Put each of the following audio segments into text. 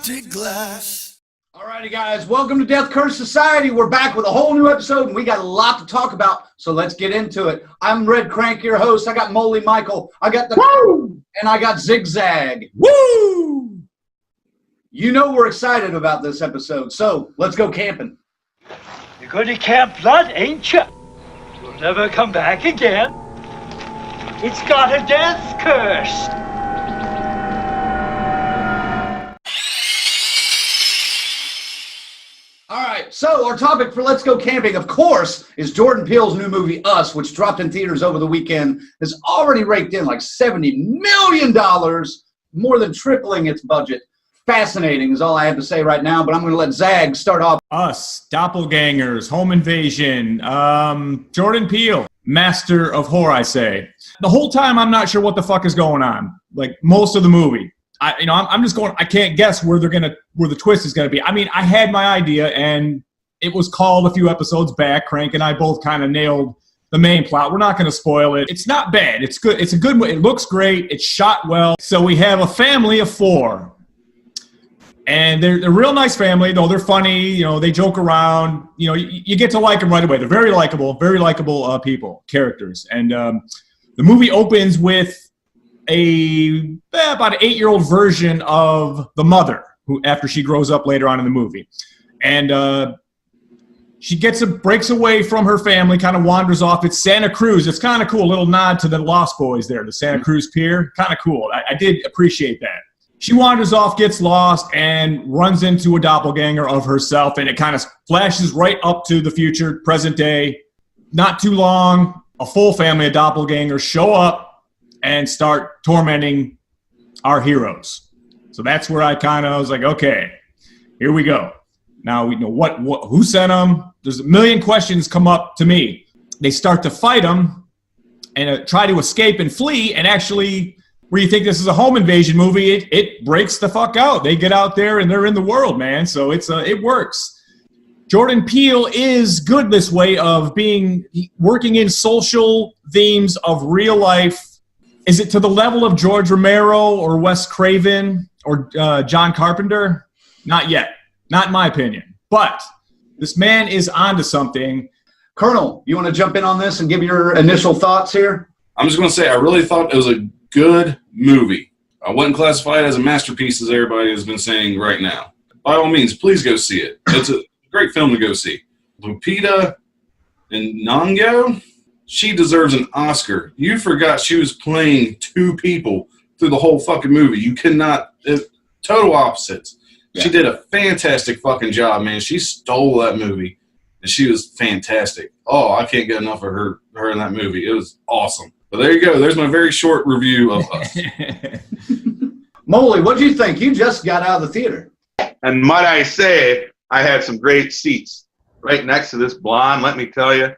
Frosted glass. Alrighty, guys, welcome to Death Curse Society. We're back with a whole new episode, and we got a lot to talk about, so let's get into it. I'm Red Crank, your host. I got Moley Michael. I got the Woo! And I got Zigzag. Woo! You know we're excited about this episode, so let's go camping. You're going to Camp Blood, ain't you? You'll never come back again. It's got a death curse. All right, so our topic for Let's Go Camping, of course, is Jordan Peele's new movie, Us, which dropped in theaters over the weekend, has already raked in like $70 million, more than tripling its budget. Fascinating is all I have to say right now, but I'm going to let Zag start off. Us, Doppelgangers, Home Invasion, Jordan Peele, master of horror, I say. The whole time, I'm not sure what the fuck is going on, like most of the movie. I'm just going, I can't guess where the twist is going to be. I mean, I had my idea, and it was called a few episodes back. Crank and I both kind of nailed the main plot. We're not going to spoil it. It's not bad. It's good. It's a good movie. It looks great. It's shot well. So we have a family of four. And they're a real nice family, though. They're funny. You know, they joke around. You know, you get to like them right away. They're very likable people, characters. And the movie opens with about an 8-year-old version of the mother, who after she grows up later on in the movie. And she breaks away from her family, kind of wanders off. It's Santa Cruz. It's kind of cool. A little nod to the Lost Boys there, the Santa Cruz Pier. Kind of cool. I did appreciate that. She wanders off, gets lost, and runs into a doppelganger of herself, and it kind of flashes right up to the future, present day. Not too long, a full family of doppelgangers show up and start tormenting our heroes. So that's where I kind of was like, okay, here we go. Now we know who sent them. There's a million questions come up to me. They start to fight them and try to escape and flee, and actually, where you think this is a home invasion movie, it breaks the fuck out. They get out there and they're in the world, man. So it works. Jordan Peele is good this way of working in social themes of real life. Is it to the level of George Romero or Wes Craven or John Carpenter? Not yet. Not in my opinion. But this man is onto something. Colonel, you want to jump in on this and give your initial thoughts here? I'm just going to say I really thought it was a good movie. I wouldn't classify it as a masterpiece as everybody has been saying right now. By all means, please go see it. It's a great film to go see. Lupita Nyong'o, she deserves an Oscar. You forgot she was playing two people through the whole fucking movie. You cannot, total opposites. Yeah. She did a fantastic fucking job, man. She stole that movie, and she was fantastic. Oh, I can't get enough of her in that movie. It was awesome. But there you go. There's my very short review of Us. Moley, what'd you think? You just got out of the theater. And might I say, I had some great seats right next to this blonde, let me tell you.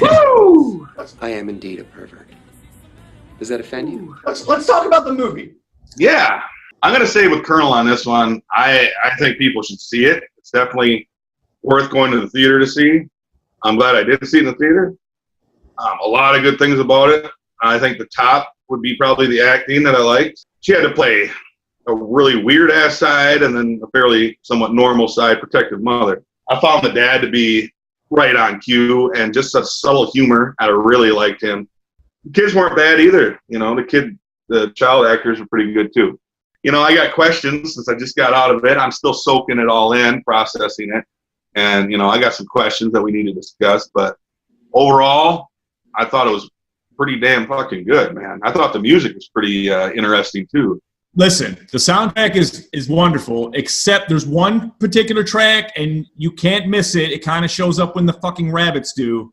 Woo! I am indeed a pervert. Does that offend you? Let's talk about the movie. Yeah. I'm going to say with Colonel on this one, I think people should see it. It's definitely worth going to the theater to see. I'm glad I did see it in the theater. A lot of good things about it. I think the top would be probably the acting that I liked. She had to play a really weird-ass side and then a fairly somewhat normal side, protective mother. I found the dad to be right on cue and just a subtle humor. I really liked him. The kids weren't bad either. You know, the child actors were pretty good too. You know, I got questions since I just got out of it. I'm still soaking it all in, processing it. And, you know, I got some questions that we need to discuss. But overall, I thought it was pretty damn fucking good, man. I thought the music was pretty interesting too. Listen, the soundtrack is wonderful, except there's one particular track, and you can't miss it. It kind of shows up when the fucking rabbits do.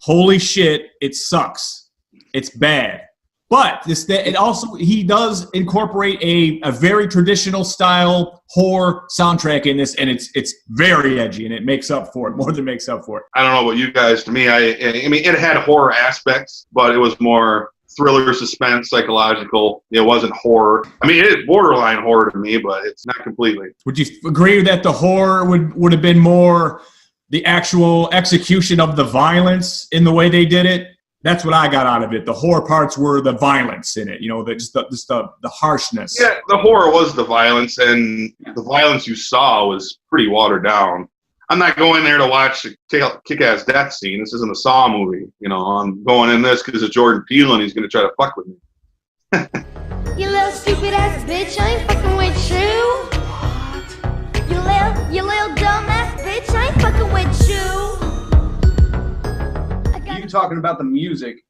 Holy shit, it sucks. It's bad. But he does incorporate a very traditional style horror soundtrack in this, and it's very edgy, and it makes up for it, more than makes up for it. I don't know about you guys. To me, I mean, it had horror aspects, but it was more thriller, suspense, psychological. It wasn't horror. I mean, it is borderline horror to me, but it's not completely. Would you agree that the horror would have been more the actual execution of the violence in the way they did it? That's what I got out of it. The horror parts were the violence in it, you know, just the harshness. Yeah, the horror was the violence, and the violence you saw was pretty watered down. I'm not going there to watch a kick-ass death scene. This isn't a Saw movie. You know, I'm going in this because it's Jordan Peele and he's going to try to fuck with me. You little stupid ass bitch, I ain't fucking with you. You little dumb ass bitch, I ain't fucking with you. You talking about the music,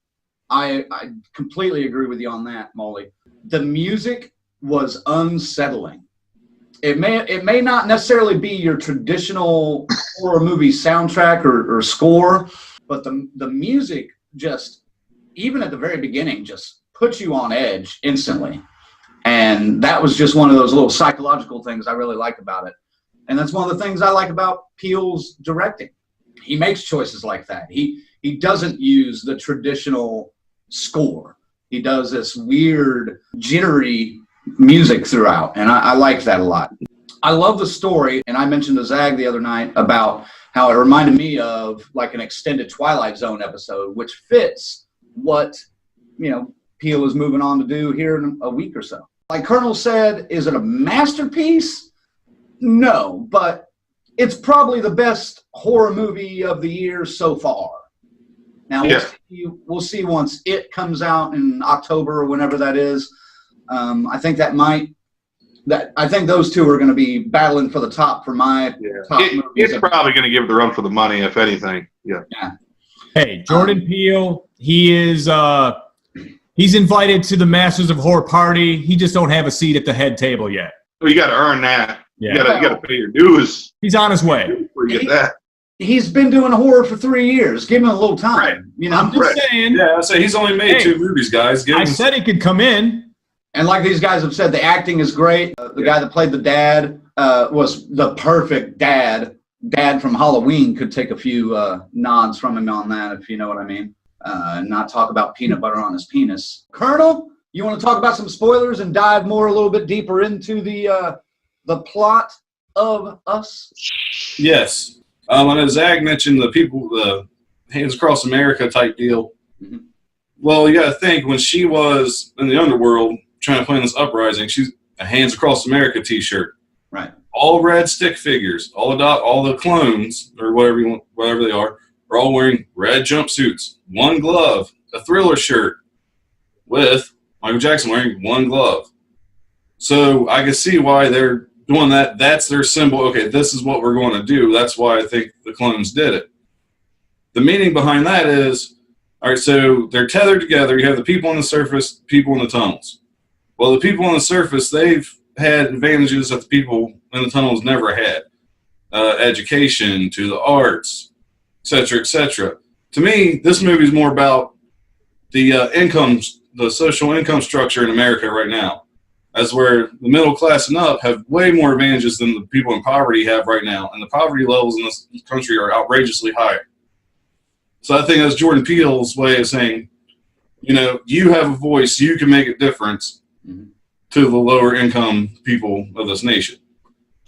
I completely agree with you on that, Molly. The music was unsettling. It may not necessarily be your traditional horror movie soundtrack or score, but the music just, even at the very beginning, just puts you on edge instantly. And that was just one of those little psychological things I really like about it. And that's one of the things I like about Peele's directing. He makes choices like that. He doesn't use the traditional score. He does this weird, jittery music throughout, and I like that a lot. I love the story, and I mentioned to Zag the other night about how it reminded me of like an extended Twilight Zone episode, which fits what, you know, Peele is moving on to do here in a week or so. Like Colonel said, is it a masterpiece? No, but it's probably the best horror movie of the year so far. Now, we'll see once it comes out in October or whenever that is. I think I think those two are going to be battling for the top for my top movies. It's probably going to give the run for the money, if anything. Yeah. Hey, Jordan Peele, he is he's invited to the Masters of Horror party. He just don't have a seat at the head table yet. Well, you got to earn that. Yeah. You got to pay your dues. He's on his way. Before you get that. He's been doing horror for 3 years. Give him a little time. Right. You know, I'm just saying. Yeah, I say he's only made 2 movies, guys. I said he could come in. And like these guys have said, the acting is great. The guy that played the dad was the perfect dad. Dad from Halloween could take a few nods from him on that, if you know what I mean. And not talk about peanut butter on his penis. Colonel, you want to talk about some spoilers and dive a little bit deeper into the plot of Us? Yes. I know Zag mentioned the Hands Across America type deal. Mm-hmm. Well, you got to think, when she was in the underworld trying to plan this uprising, she's a Hands Across America t-shirt. Right. All red stick figures, all the clones, or whatever they are all wearing red jumpsuits, one glove, a Thriller shirt, with Michael Jackson wearing one glove. So I can see why they're doing that. That's their symbol. Okay, this is what we're going to do. That's why I think the clones did it. The meaning behind that is, all right, so they're tethered together. You have the people on the surface, people in the tunnels. Well, the people on the surface, they've had advantages that the people in the tunnels never had. Education, to the arts, etc., etc. To me, this movie is more about the the social income structure in America right now, as where the middle class and up have way more advantages than the people in poverty have right now, and the poverty levels in this country are outrageously high. So I think that's Jordan Peele's way of saying, you know, you have a voice, you can make a difference to the lower income people of this nation.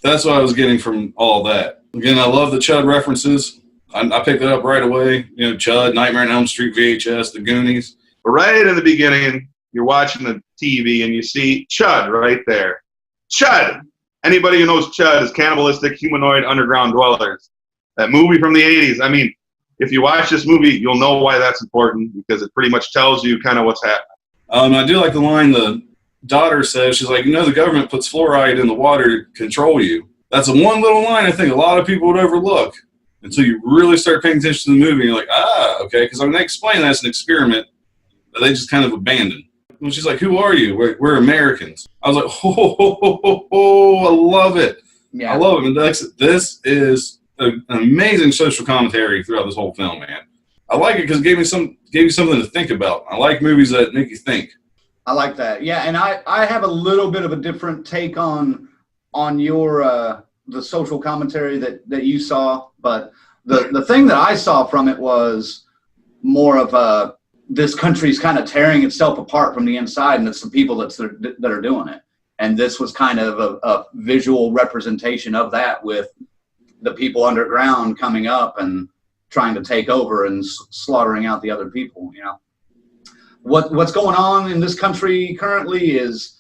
That's what I was getting from all that. Again, I love the Chud references. I picked it up right away. You know, Chud, Nightmare on Elm Street, VHS, The Goonies. But right in the beginning, you're watching the TV and you see Chud right there. Chud! Anybody who knows Chud is Cannibalistic Humanoid Underground Dwellers. That movie from the 80s. I mean, if you watch this movie, you'll know why that's important, because it pretty much tells you kind of what's happening. I do like the line the daughter says. She's like, you know, the government puts fluoride in the water to control you. That's a one little line I think a lot of people would overlook until you really start paying attention to the movie. You're like, okay, because I'm going to explain that as an experiment that they just kind of abandoned. And she's like, who are you? We're Americans. I was like, I love it. Yeah. I love it. And this is an amazing social commentary throughout this whole film, man. I like it because it gave you something to think about. I like movies that make you think. I like that. Yeah, and I have a little bit of a different take on your the social commentary that you saw, but the thing that I saw from it was more of this country's kind of tearing itself apart from the inside, and it's the people that are doing it. And this was kind of a visual representation of that, with the people underground coming up and trying to take over and slaughtering out the other people. You know, what's going on in this country currently is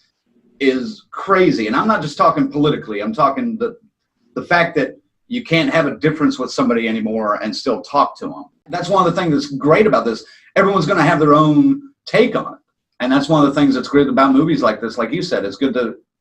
crazy, and I'm not just talking politically. I'm talking the fact that you can't have a difference with somebody anymore and still talk to them. That's one of the things that's great about this. Everyone's going to have their own take on it. And that's one of the things that's great about movies like this. Like you said, it's good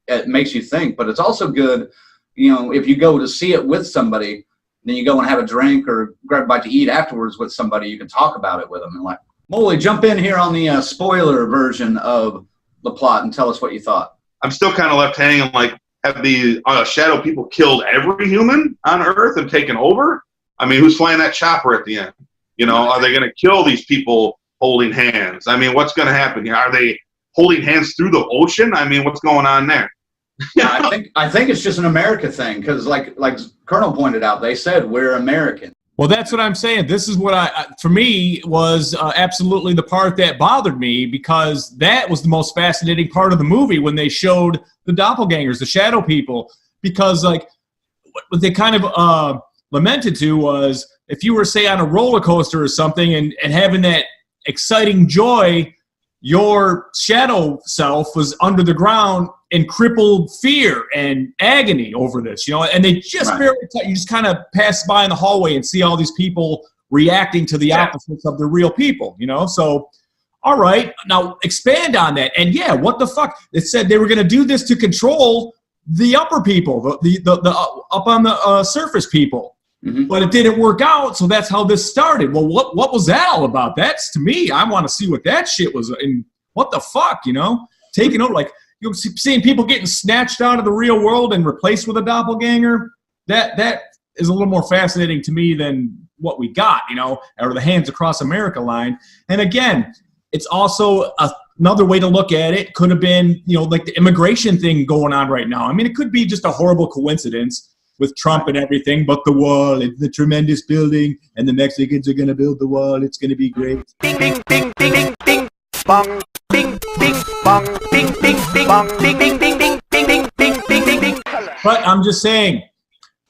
it makes you think, but it's also good, you know, if you go to see it with somebody, then you go and have a drink or grab a bite to eat afterwards with somebody, you can talk about it with them. And like, Molly, jump in here on the spoiler version of the plot and tell us what you thought. I'm still kind of left hanging, like, have the shadow people killed every human on Earth and taken over? I mean, who's flying that chopper at the end? You know, are they going to kill these people holding hands? I mean, what's going to happen here? Are they holding hands through the ocean? I mean, what's going on there? Yeah, I think it's just an America thing because, like Colonel pointed out, they said we're American. Well, that's what I'm saying. This is what for me, was absolutely the part that bothered me, because that was the most fascinating part of the movie when they showed the doppelgangers, the shadow people, because like what they kind of lamented to was if you were, say, on a roller coaster or something and having that exciting joy, your shadow self was under the ground in crippled fear and agony over this, you know, and they just barely, you just kind of pass by in the hallway and see all these people reacting to the opposites of the real people, you know? So, all right, now expand on that. And yeah, what the fuck? It said they were going to do this to control the upper people, the up on the surface people. Mm-hmm. But it didn't work out, so that's how this started. Well, what was that all about? That's, to me, I want to see what that shit was. And what the fuck, you know? Taking over, like, you're seeing people getting snatched out of the real world and replaced with a doppelganger. That is a little more fascinating to me than what we got, you know, or the Hands Across America line. And again, it's also another way to look at it. Could have been, you know, like the immigration thing going on right now. I mean, it could be just a horrible coincidence with Trump and everything, but the wall, it's the tremendous building, and the Mexicans are going to build the wall. It's going to be great. Ding, ding, ding, ding, ding, ding, bong, ding, ding, bong, ding, ding, ding, bong, ding, ding, ding, ding, ding, ding, ding, ding, ding, ding. But I'm just saying,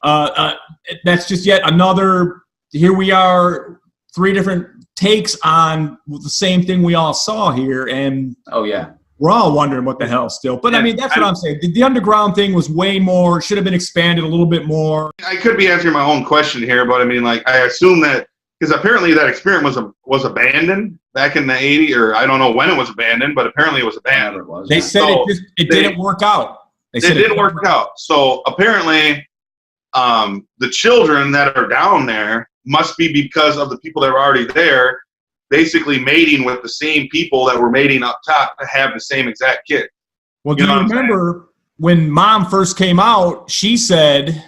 that's just yet another, here we are, 3 different takes on the same thing we all saw here, and oh yeah, we're all wondering what the hell still. But I mean, that's what I'm saying. The underground thing was way more, should have been expanded a little bit more. I could be answering my own question here, but I mean, like, I assume that, because apparently that experiment was abandoned back in the 80s, or I don't know when it was abandoned, but apparently it was abandoned. They said it didn't work out. It didn't work out. So apparently the children that are down there must be because of the people that were already there, basically mating with the same people that were mating up top to have the same exact kid. Well, do you remember when Mom first came out, she said,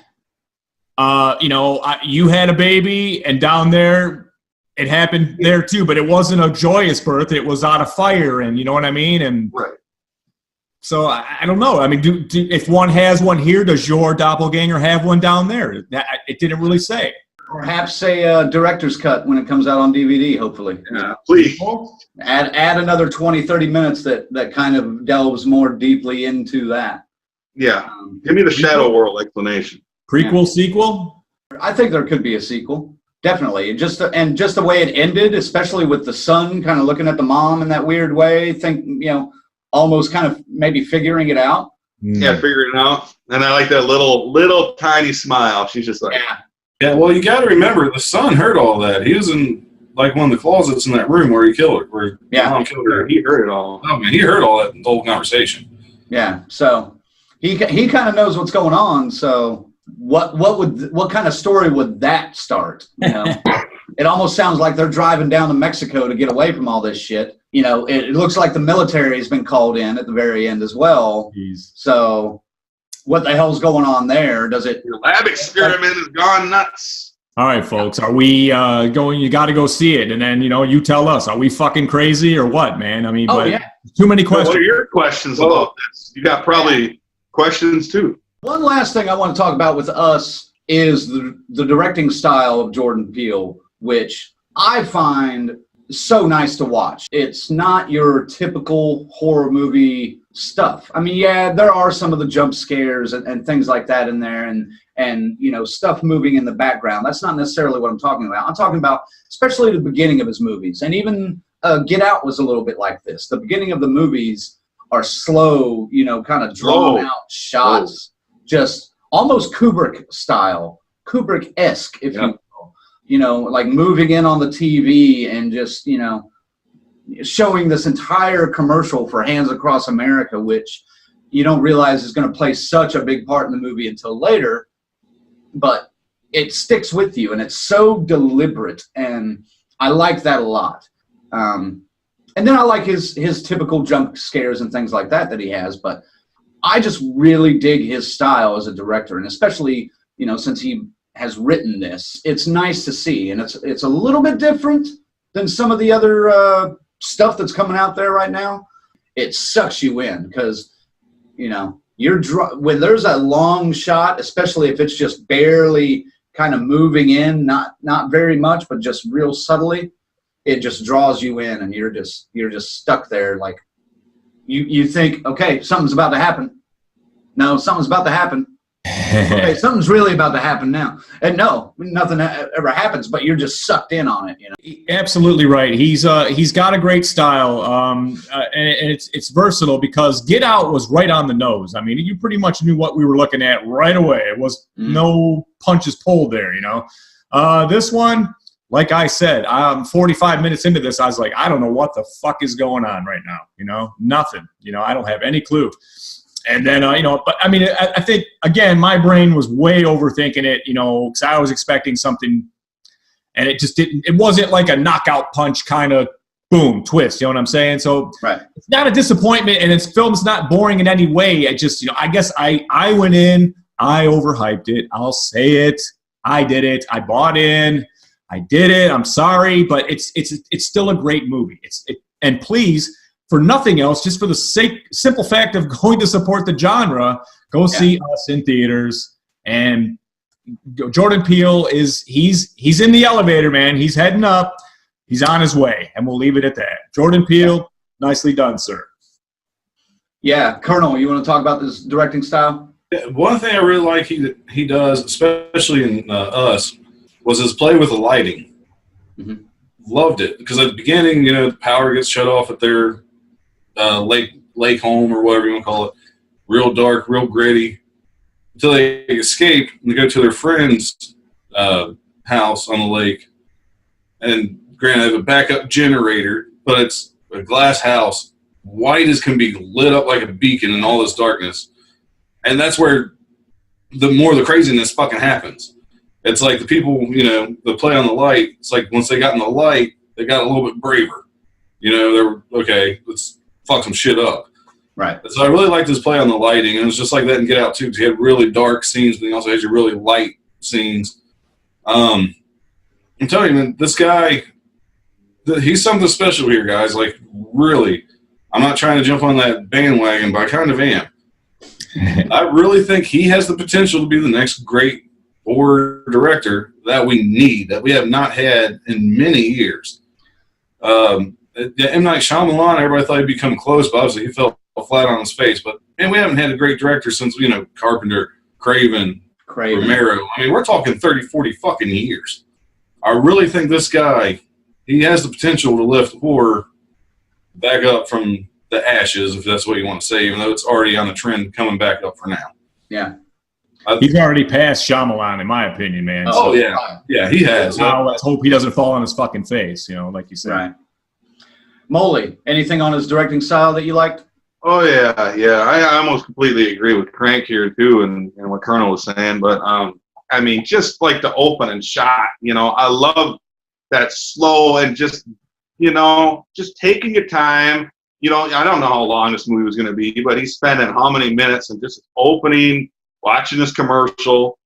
you know, you had a baby, and down there it happened there too, but it wasn't a joyous birth. It was out of fire, and you know what I mean? And right. So I don't know. I mean, if one has one here, does your doppelganger have one down there? It didn't really say. Perhaps a director's cut when it comes out on DVD, hopefully. Yeah, please. Add another 20, 30 minutes that kind of delves more deeply into that. Yeah. Give me the Shadow World explanation. Prequel, sequel? I think there could be a sequel. Definitely. Just the way it ended, especially with the son kind of looking at the mom in that weird way, almost kind of maybe figuring it out. Yeah, figuring it out. And I like that little tiny smile. She's just like, yeah, well, you got to remember, the son heard all that. He was in, like, one of the closets in that room where he killed her, where Mom killed her. He heard it all. Oh, man, he heard all that whole conversation. Yeah, so he kind of knows what's going on, so what kind of story would that start? You know? It almost sounds like they're driving down to Mexico to get away from all this shit. You know, it looks like the military has been called in at the very end as well. Jeez. So what the hell's going on there? Does it? Your lab experiment has gone nuts. All right, folks, are we going? You got to go see it, and then you tell us. Are we fucking crazy or what, man? I mean, too many questions. What are your questions about this? You got probably questions too. One last thing I want to talk about with us is the directing style of Jordan Peele, which I find so nice to watch. It's not your typical horror movie stuff. I mean, yeah, there are some of the jump scares and things like that in there, and you know, stuff moving in the background. That's not necessarily what I'm talking about. I'm talking about especially the beginning of his movies, and even Get Out was a little bit like this. The beginning of the movies are slow, you know, kind of drawn out shots, just almost Kubrick style, Kubrick-esque, if you will. You know, like moving in on the TV and just, you know, showing this entire commercial for Hands Across America, which you don't realize is going to play such a big part in the movie until later, but it sticks with you, and it's so deliberate, and I like that a lot. And then I like his typical jump scares and things like that he has, but I just really dig his style as a director, and especially, you know, since he has written this, it's nice to see, and it's a little bit different than some of the other stuff that's coming out there right now. It sucks you in because, you know, when there's a long shot, especially if it's just barely kind of moving in, not very much, but just real subtly, it just draws you in, and you're just stuck there. Like you think, okay, something's about to happen. No, something's about to happen. Okay, something's really about to happen now. And no, nothing ever happens, but you're just sucked in on it, you know. Absolutely right. He's got a great style, and it's versatile because Get Out was right on the nose. I mean, you pretty much knew what we were looking at right away. It was no punches pulled there, you know. This one, like I said, 45 minutes into this, I was like, I don't know what the fuck is going on right now, you know, nothing. You know, I don't have any clue. And then, you know, but I mean, I think, again, my brain was way overthinking it, you know, because I was expecting something, and it just didn't, it wasn't like a knockout punch kind of boom, twist, you know what I'm saying? So It's not a disappointment, and its film's not boring in any way. I just, you know, I guess I went in, I overhyped it. I'll say it. I did it. I bought in. I did it. I'm sorry, but it's still a great movie. And please, for nothing else, just for the simple fact of going to support the genre, go see us in theaters. And Jordan Peele he's in the elevator, man. He's heading up. He's on his way, and we'll leave it at that. Jordan Peele, nicely done, sir. Yeah, Colonel, you want to talk about this directing style? One thing I really like he does, especially in Us, was his play with the lighting. Mm-hmm. Loved it, because at the beginning, you know, the power gets shut off at their lake home or whatever you want to call it. Real dark, real gritty, until they escape and they go to their friend's house on the lake. And granted, they have a backup generator, but it's a glass house, white as can be, lit up like a beacon in all this darkness. And that's where the more the craziness fucking happens. It's like the people, you know, the play on the light, it's like once they got in the light, they got a little bit braver. You know, they were, okay, let's fuck some shit up. Right. So I really liked his play on the lighting, and it was just like that in Get Out too, because he had really dark scenes, but he also had your really light scenes. I'm telling you, man, this guy, he's something special here, guys. Like, really, I'm not trying to jump on that bandwagon, but I kind of am. I really think he has the potential to be the next great horror director that we need, that we have not had in many years. M. Night Shyamalan, everybody thought he'd become close, but obviously he fell flat on his face. But man, we haven't had a great director since, you know, Carpenter, Craven, Romero. I mean, we're talking 30, 40 fucking years. I really think this guy, he has the potential to lift horror back up from the ashes, if that's what you want to say, even though it's already on a trend coming back up for now. Yeah. He's already passed Shyamalan, in my opinion, man. Oh, so, yeah, he has. Now let's hope he doesn't fall on his fucking face, you know, like you said. Right. Molly, anything on his directing style that you liked? Oh, yeah. I almost completely agree with Crank here, too, and what Colonel was saying. But, I mean, just like the opening shot, you know, I love that slow and just, you know, just taking your time. You know, I don't know how long this movie was going to be, but he's spending how many minutes and just opening, watching this commercial.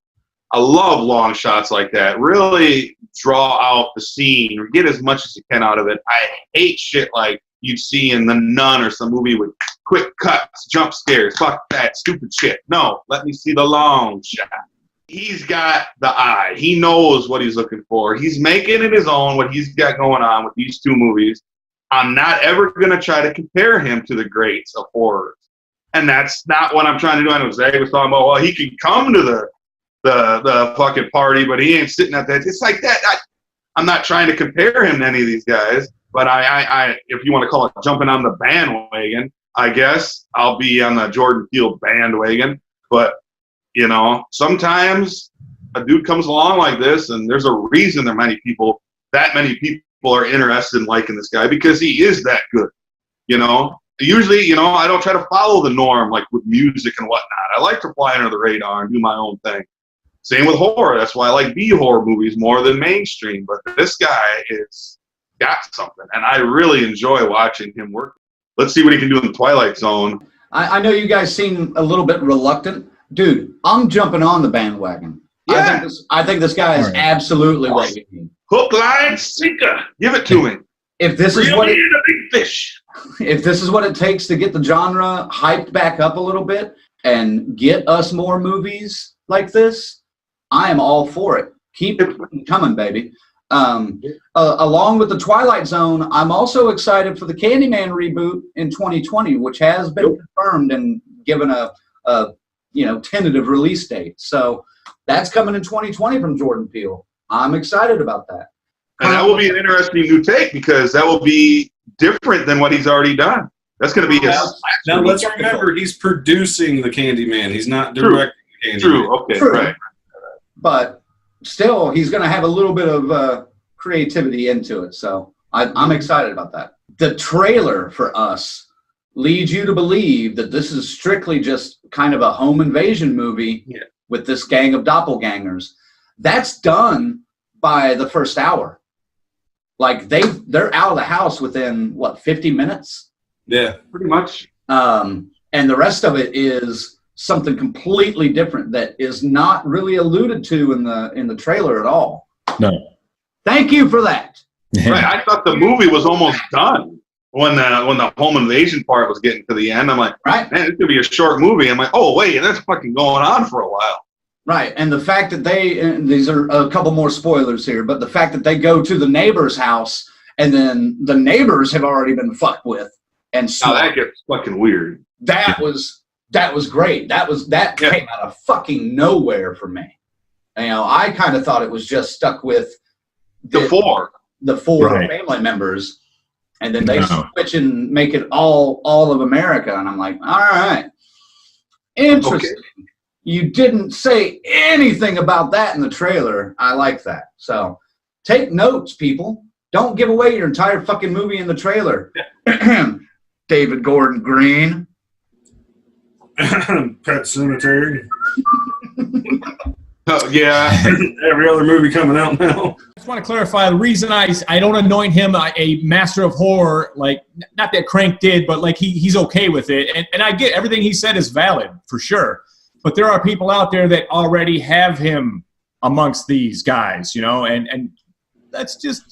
I love long shots like that. Really draw out the scene or get as much as you can out of it. I hate shit like you'd see in The Nun or some movie with quick cuts, jump scares. Fuck that stupid shit. No, let me see the long shot. he's got the eye. He knows what he's looking for. He's making it his own, what he's got going on with these two movies. I'm not ever going to try to compare him to the greats of horror. And that's not what I'm trying to do. I know Zach was talking about, well, he can come to the fucking party, but he ain't sitting at that. It's like that. I'm not trying to compare him to any of these guys, but I if you want to call it jumping on the bandwagon, I guess I'll be on the Jordan Peele bandwagon. But, you know, sometimes a dude comes along like this, and there's a reason that many people are interested in liking this guy, because he is that good, you know. Usually, you know, I don't try to follow the norm like with music and whatnot. I like to fly under the radar and do my own thing. Same with horror. That's why I like B-horror movies more than mainstream. But this guy is got something, and I really enjoy watching him work. Let's see what he can do in the Twilight Zone. I know you guys seem a little bit reluctant. Dude, I'm jumping on the bandwagon. Yeah. I think this guy is absolutely what we need. Hook, line, sinker. Give it to him. If this is Reel what in a big fish. If this is what it takes to get the genre hyped back up a little bit and get us more movies like this, I am all for it. Keep it coming, baby. Along with the Twilight Zone, I'm also excited for the Candyman reboot in 2020, which has been confirmed and given a tentative release date. So that's coming in 2020 from Jordan Peele. I'm excited about that. And that will be an interesting new take, because that will be different than what he's already done. That's going to be now let's remember, he's producing the Candyman. He's not directing the Candyman. True. Okay. True. Right. But still, he's going to have a little bit of creativity into it. So I'm excited about that. The trailer for Us leads you to believe that this is strictly just kind of a home invasion movie with this gang of doppelgangers. That's done by the first hour. Like they're out of the house within 50 minutes? Yeah, pretty much. And the rest of it is something completely different that is not really alluded to in the trailer at all. No. Thank you for that. Right. I thought the movie was almost done when the home invasion part was getting to the end. I'm like, right, man, it's gonna be a short movie. I'm like, oh wait, that's fucking going on for a while. Right, and the fact that these are a couple more spoilers here, but the fact that they go to the neighbor's house and then the neighbors have already been fucked with, and so that gets fucking weird. That was great. That came out of fucking nowhere for me. You know, I kind of thought it was just stuck with the four right. family members, and then they switch and make it all of America, and I'm like, all right, interesting. Okay. You didn't say anything about that in the trailer. I like that. So take notes, people. Don't give away your entire fucking movie in the trailer. David Gordon Green. Pet Sematary. Oh, yeah. Every other movie coming out now. I just want to clarify the reason I don't anoint him a master of horror, like not that Crank did, but like he's okay with it. And I get everything he said is valid for sure. But there are people out there that already have him amongst these guys, you know, and let's just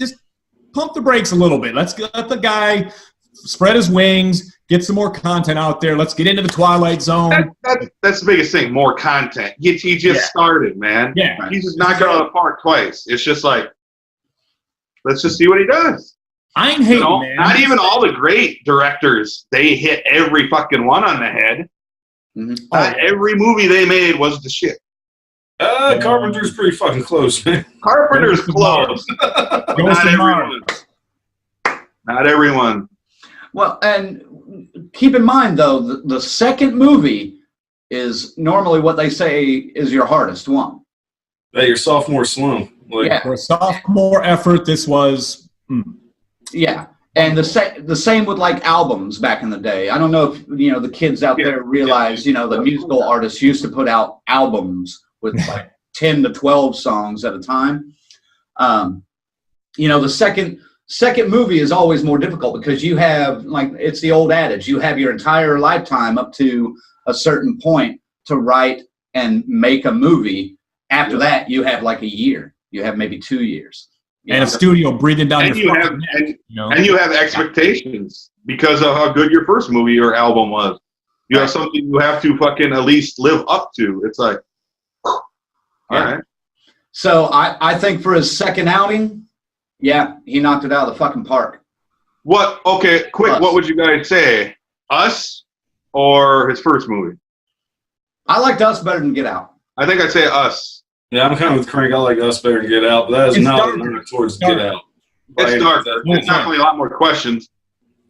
pump the brakes a little bit. Let's let the guy spread his wings, get some more content out there. Let's get into the Twilight Zone. That's the biggest thing, more content. He just started, man. Yeah. He's just knocking out of the park twice. It's just like, let's just see what he does. I ain't hating, man. Not even all the great directors, they hit every fucking one on the head. Mm-hmm. Every movie they made was the shit. Carpenter's pretty fucking close, man. Carpenter's close. Not everyone. Not everyone. Well, and keep in mind, though, the second movie is normally what they say is your hardest one. Hey, your sophomore slump. For a sophomore effort, this was... Yeah. And the same with like albums back in the day. I don't know if the kids out there realize the musical artists used to put out albums with like 10 to 12 songs at a time. The second movie is always more difficult because you have, like, it's the old adage, you have your entire lifetime up to a certain point to write and make a movie. After that, you have like a year. You have maybe 2 years. And a studio breathing down your neck. And you have expectations because of how good your first movie or album was. You have something you have to fucking at least live up to. It's like, All right. So I think for his second outing, yeah, he knocked it out of the fucking park. What? Okay, quick. Us. What would you guys say? Us or his first movie? I liked Us better than Get Out. I think I'd say Us. Yeah, I'm kind of with Crank. I like Us better than Get Out, but that is It's not dark. a knock towards Dark. Get Out. It's Like, darker. It's definitely a lot more questions.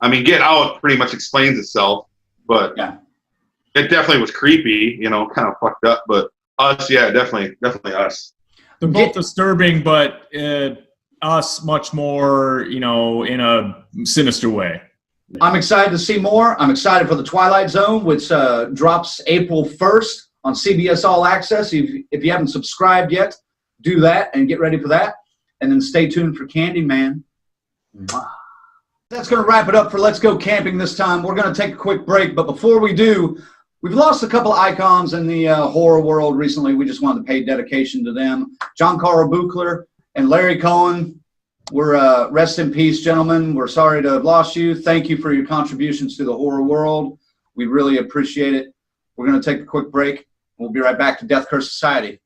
I mean, Get Out pretty much explains itself, but Yeah. it definitely was creepy, you know, kind of fucked up. But Us, yeah, definitely Us. They're both disturbing, but Us much more, you know, in a sinister way. I'm excited to see more. I'm excited for The Twilight Zone, which drops April 1st on CBS All Access. If you haven't subscribed yet, do that and get ready for that. And then stay tuned for Candyman. That's going to wrap it up for Let's Go Camping this time. We're going to take a quick break, but before we do, we've lost a couple icons in the horror world recently. We just wanted to pay dedication to them. John Carl Buchler and Larry Cohen. We're rest in peace, gentlemen. We're sorry to have lost you. Thank you for your contributions to the horror world. We really appreciate it. We're going to take a quick break. We'll be right back to Death Curse Society.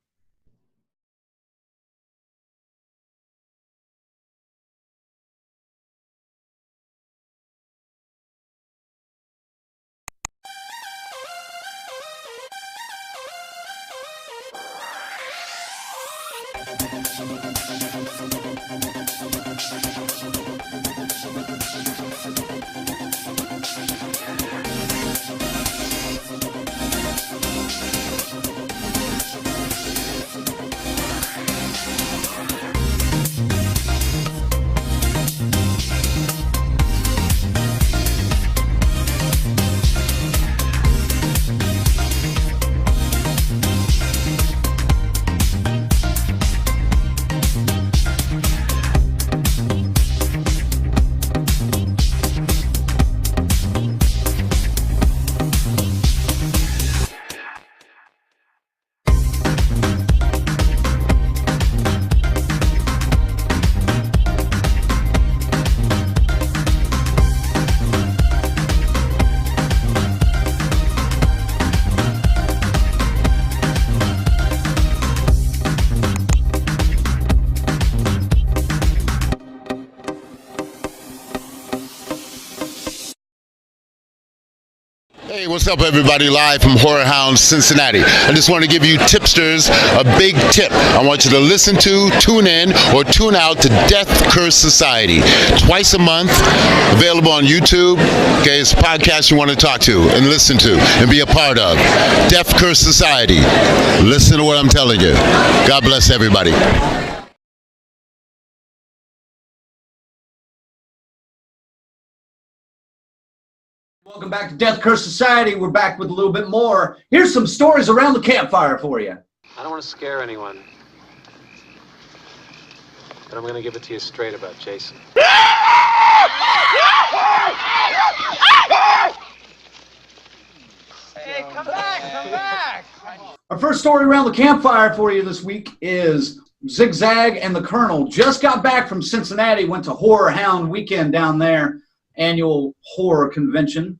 Hey, what's up, everybody? Live from HorrorHound Cincinnati. I just want to give you tipsters a big tip. I want you to listen to, tune in, or tune out to Death Curse Society. Twice a month, available on YouTube. Okay, it's a podcast you want to talk to and listen to and be a part of. Death Curse Society. Listen to what I'm telling you. God bless everybody. Welcome back to Death Curse Society. We're back with a little bit more. Here's some stories around the campfire for you. I don't want to scare anyone, but I'm going to give it to you straight about Jason. Hey, come back! Our first story around the campfire for you this week is Zigzag and the Colonel just got back from Cincinnati, went to HorrorHound Weekend down there, annual horror convention.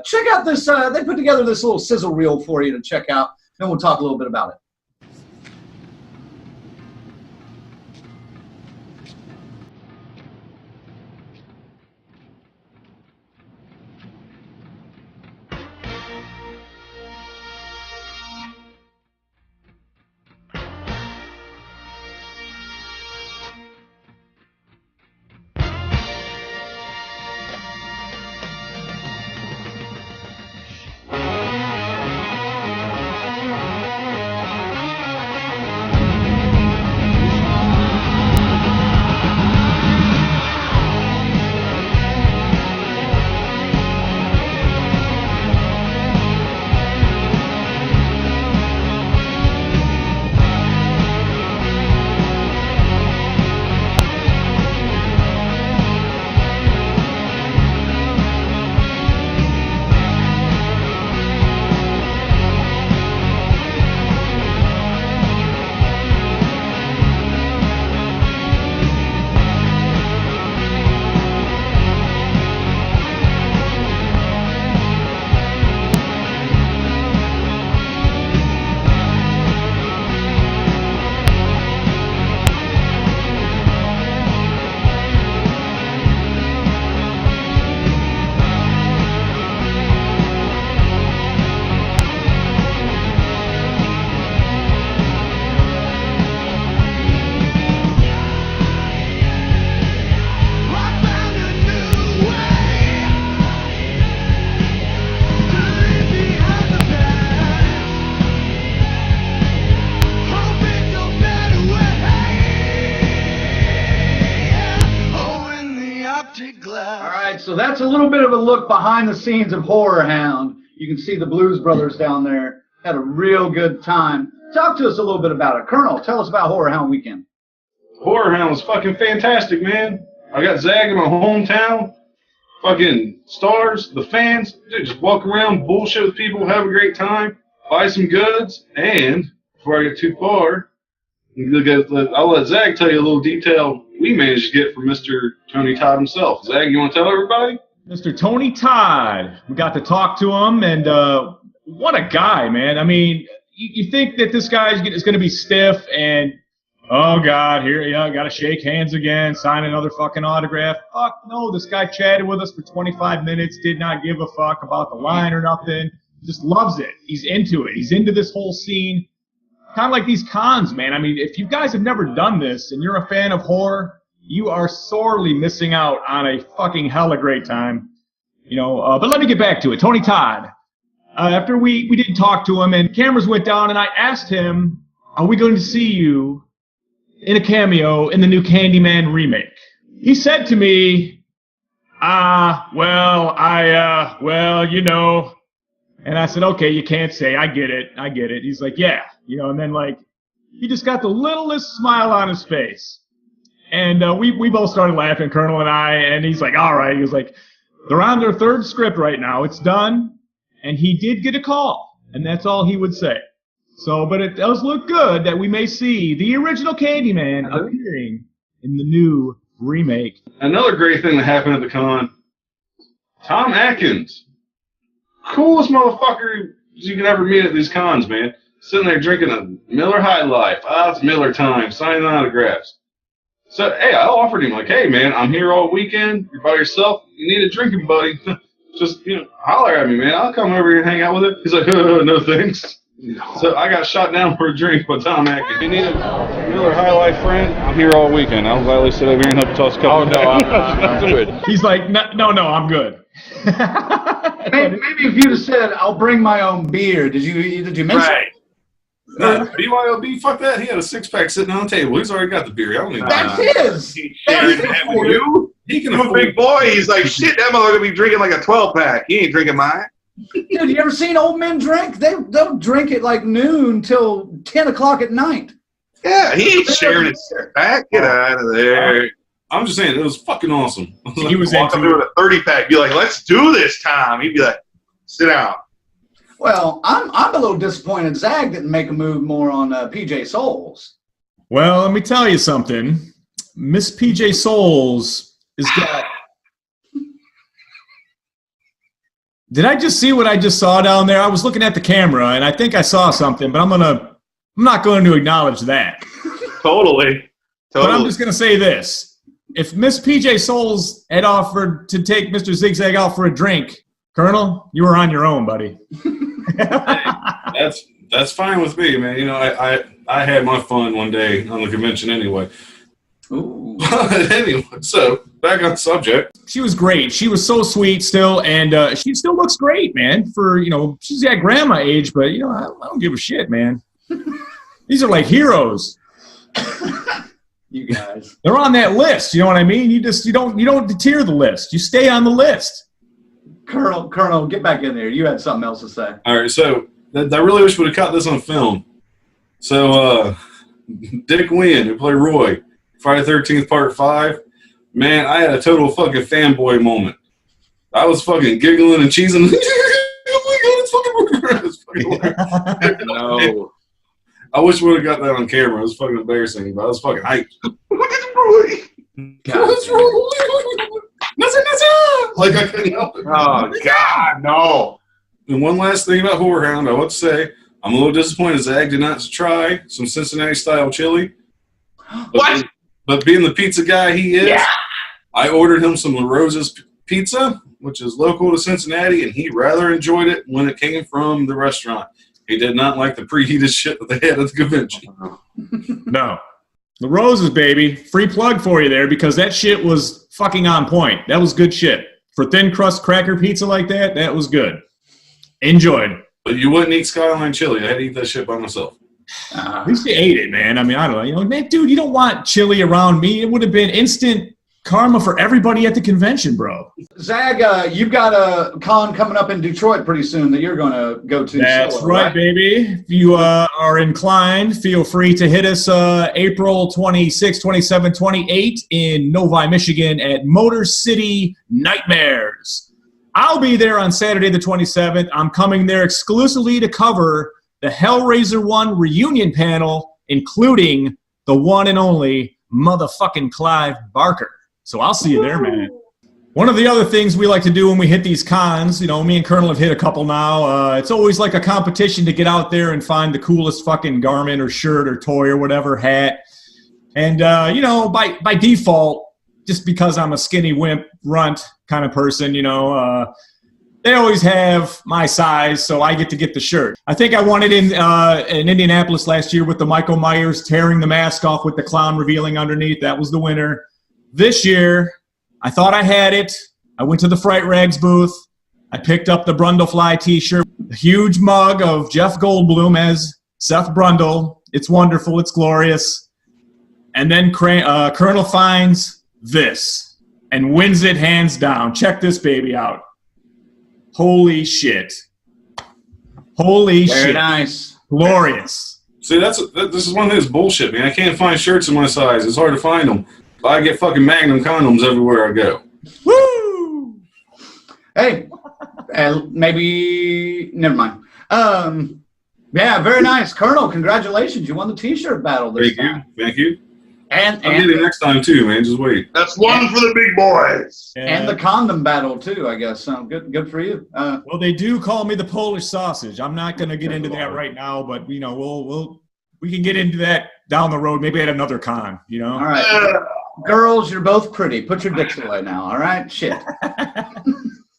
Check out this, they put together this little sizzle reel for you to check out, and we'll talk a little bit about it. So that's a little bit of a look behind the scenes of HorrorHound. You can see the Blues Brothers down there. Had a real good time. Talk to us a little bit about it. Colonel, tell us about HorrorHound Weekend. HorrorHound was fucking fantastic, man. I got Zag in my hometown. Fucking stars, the fans, dude, just walk around, bullshit with people, have a great time, buy some goods, and before I get too far, I'll let Zag tell you a little detail we managed to get from Mr. Tony Todd himself. Zag, you want to tell everybody? Mr. Tony Todd. We got to talk to him, and what a guy, man. I mean, you think that this guy is going to be stiff and, oh, God, here, yeah, got to shake hands again, sign another fucking autograph. Fuck no, this guy chatted with us for 25 minutes, did not give a fuck about the line or nothing, just loves it. He's into it. He's into this whole scene. Kind of like these cons, man. I mean, if you guys have never done this and you're a fan of horror, you are sorely missing out on a fucking hella great time. You know, but let me get back to it. Tony Todd. After we did talk to him and cameras went down and I asked him, are we going to see you in a cameo in the new Candyman remake? He said to me, well, you know. And I said, okay, you can't say. I get it. He's like, yeah. You know, and then, like, he just got the littlest smile on his face. And we both started laughing, Colonel and I, and he's like, all right. He was like, they're on their third script right now. It's done. And he did get a call, and that's all he would say. So, but it does look good that we may see the original Candyman appearing in the new remake. Another great thing that happened at the con, Tom Atkins. Coolest motherfucker you can ever meet at these cons, man. Sitting there drinking a Miller High Life. It's Miller time, signing autographs. So, hey, I offered him, like, hey, man, I'm here all weekend. You're by yourself. You need a drinking buddy. Just, you know, holler at me, man. I'll come over here and hang out with him. He's like, no thanks. So I got shot down for a drink by Tom Atkins. You need a Miller High Life friend? I'm here all weekend. I'll gladly sit over here and help you toss a couple. Oh, no, I'm good. He's like, no, I'm good. Maybe if you'd have said, I'll bring my own beer. Did you mention? Right. No, BYOB, fuck that. He had a six-pack sitting on the table. He's already got the beer. I don't need That's his. He can afford big boy. He's like, shit, that motherfucker be drinking like a 12-pack. He ain't drinking mine. Dude, you ever seen old men drink? They'll drink at like noon till 10 o'clock at night. Yeah, he ain't sharing his pack. Get out of there. I'm just saying, it was fucking awesome. He was walking through with a 30-pack, be like, let's do this, Tom. He'd be like, sit down. Well, I'm a little disappointed Zag didn't make a move more on PJ Souls. Well, let me tell you something. Miss PJ Souls has got... Did I just see what I just saw down there? I was looking at the camera, and I think I saw something, but I'm not going to acknowledge that. Totally. But I'm just going to say this. If Miss PJ Souls had offered to take Mr. Zigzag out for a drink, Colonel, you were on your own, buddy. That's fine with me, man. You know, I had my fun one day on the convention anyway. Ooh. Anyway, so back on subject. She was great. She was so sweet still, and she still looks great, man. For, you know, she's at grandma age, but, you know, I don't give a shit, man. These are like heroes. You guys. They're on that list, you know what I mean? You don't deter the list. You stay on the list. Colonel, get back in there. You had something else to say. All right, so I really wish we would have caught this on film. So Dick Wynn, who played Roy, Friday the 13th Part 5, man, I had a total fucking fanboy moment. I was fucking giggling and cheesing. Oh my God, it's fucking no. I wish we would have got that on camera. It was fucking embarrassing, but I was fucking hyped. Look at Roy. That's Roy. Like I couldn't help it. Oh, God, no. And one last thing about HorrorHound, I want to say, I'm a little disappointed Zag did not try some Cincinnati-style chili. What? But being the pizza guy he is, yeah. I ordered him some La Rosa's pizza, which is local to Cincinnati, and he rather enjoyed it when it came from the restaurant. He did not like the preheated shit that they had at the convention. No. The Roses, baby. Free plug for you there, because that shit was fucking on point. That was good shit. For thin crust cracker pizza like that, that was good. Enjoyed. But you wouldn't eat Skyline chili. I had to eat that shit by myself. At least you ate it, man. I mean, I don't know. You know, man, dude, you don't want chili around me. It would have been instant karma for everybody at the convention, bro. Zag, you've got a con coming up in Detroit pretty soon that you're going to go to. That's solo, right, baby. If you are inclined, feel free to hit us April 26, 27, 28 in Novi, Michigan at Motor City Nightmares. I'll be there on Saturday the 27th. I'm coming there exclusively to cover the Hellraiser 1 reunion panel, including the one and only motherfucking Clive Barker. So I'll see you there, man. One of the other things we like to do when we hit these cons, you know, me and Colonel have hit a couple now. It's always like a competition to get out there and find the coolest fucking garment or shirt or toy or whatever, hat. And, you know, by default, just because I'm a skinny wimp, runt kind of person, you know, they always have my size, so I get to get the shirt. I think I won it in Indianapolis last year with the Michael Myers tearing the mask off with the clown revealing underneath. That was the winner. This year, I thought I had it. I went to the Fright Rags booth. I picked up the Brundlefly t-shirt, a huge mug of Jeff Goldblum as Seth Brundle. It's wonderful. It's glorious. And then Colonel finds this and wins it hands down. Check this baby out. Holy shit. Holy shit. Very nice. Glorious. See, this is one of those bullshit, man. I can't find shirts in my size. It's hard to find them. I get fucking Magnum condoms everywhere I go. Woo! Hey, maybe never mind. Yeah, very nice, Colonel. Congratulations, you won the T-shirt battle this time. Thank you. And I'll get it next time too, man. Just wait. That's one for the big boys. And the condom battle too, I guess. So good for you. Well, they do call me the Polish sausage. I'm not going to get into that right now, but you know, we can get into that down the road, maybe at another con. You know. All right. Girls, you're both pretty. Put your dicks away now, all right? Shit.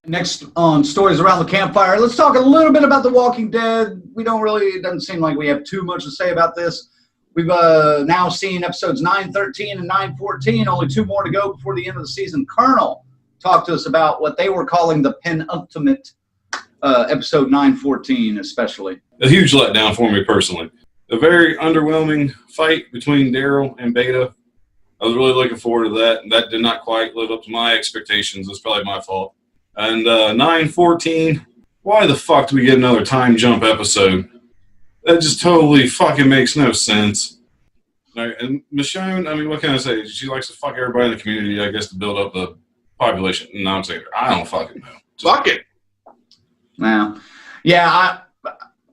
Next on Stories Around the Campfire, let's talk a little bit about The Walking Dead. It doesn't seem like we have too much to say about this. We've now seen episodes 9-13 and 9-14. Only 2 more to go before the end of the season. Colonel talked to us about what they were calling the penultimate episode 9-14 especially. A huge letdown for me personally. A very underwhelming fight between Daryl and Beta. I was really looking forward to that. That did not quite live up to my expectations. It's probably my fault. And 9-14, why the fuck do we get another time jump episode? That just totally fucking makes no sense. Right, and Michonne, I mean, what can I say? She likes to fuck everybody in the community, I guess, to build up the population. No, I'm saying I don't fucking know. Fuck it. Now, yeah,